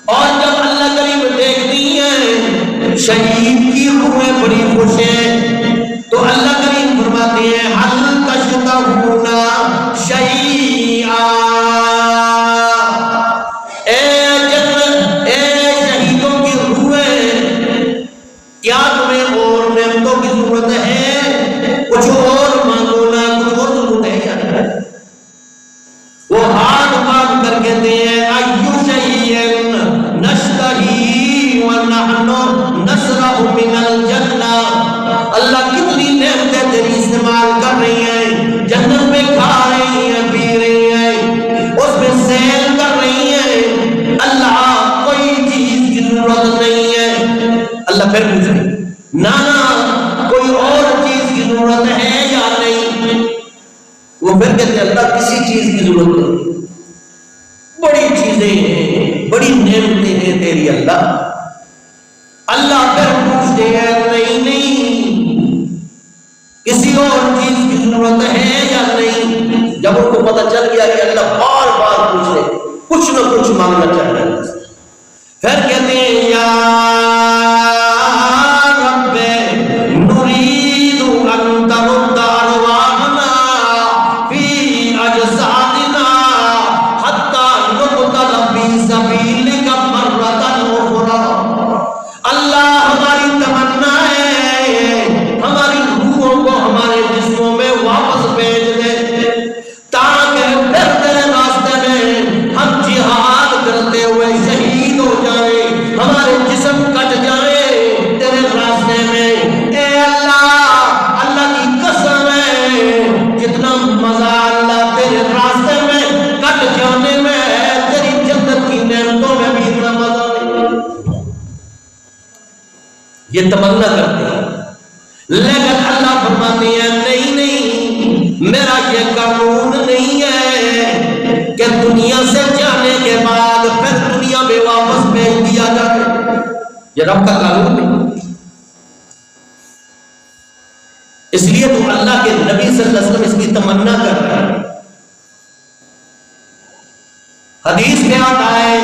اور جب اللہ کریم دیکھتی ہیں شہید کی روحیں بڑی خوش ہیں تو اللہ کریم فرماتے ہیں حل تشتہون شیئا، اے شہیدوں کی روحیں، کیا تمہیں اور نعمتوں کی ضرورت ہے؟ کچھ اور مانگو نا، کچھ اور ضرورت ہے کیا؟ وہ ہاتھ باندھ کر کہتے ہیں ایو شیئن نشتہی ونحن نشرب من الجنہ، اللہ کتنی نعمتیں تیری استعمال کر رہی ہیں، جنت میں کھا رہی ہیں، پی رہی ہیں، اس میں سیل کر رہی ہیں، اللہ کوئی چیز کی ضرورت نہیں ہے۔ اللہ پھر پوچھے نانا کوئی اور چیز کی ضرورت ہے یا نہیں؟ وہ پھر کہتے ہیں اللہ کسی چیز کی ضرورت نہیں، بڑی چیزیں ہیں، بڑی نعمتیں ہیں تیری اللہ۔ اللہ پھر پوچھتے ہیں نہیں نہیں کسی اور چیز کی ضرورت ہے یا نہیں؟ جب ان کو پتہ چل گیا کہ اللہ بار بار پوچھ رہے، کچھ نہ کچھ مانگنا چاہ رہے ہیں، پھر کہتے ہیں یا رب نرید ان ترد ارواحنا فی اجسادنا حتی نقتل فی سبیلک مرۃ اخری، اللہ ہماری تمنا ہے ہماری روحوں کو ہمارے جسموں میں واپس بھیج دے تاکہ پھر تیرے راستے میں ہم جہاد کرتے ہوئے شہید ہو جائیں، ہمارے جسم کٹ جائیں تیرے راستے میں۔ اے اللہ، اللہ کی قسم ہے جتنا مزہ اللہ تیرے راستے میں کٹ جانے میں ہے، تیری جنت کی نعمتوں میں بھی اتنا مزہ نہیں۔ یہ تمنا کرتے ہیں، لیکن اللہ فرماتے ہیں نہیں نہیں، میرا یہ قانون نہیں ہے کہ دنیا سے جانے کے بعد پھر دنیا میں واپس بھیج دیا جائے، یہ رب کا قانون نہیں۔ اس لیے تو اللہ کے نبی صلی اللہ علیہ وسلم اس کی تمنا کر رہے ہیں۔ حدیث میں آتا ہے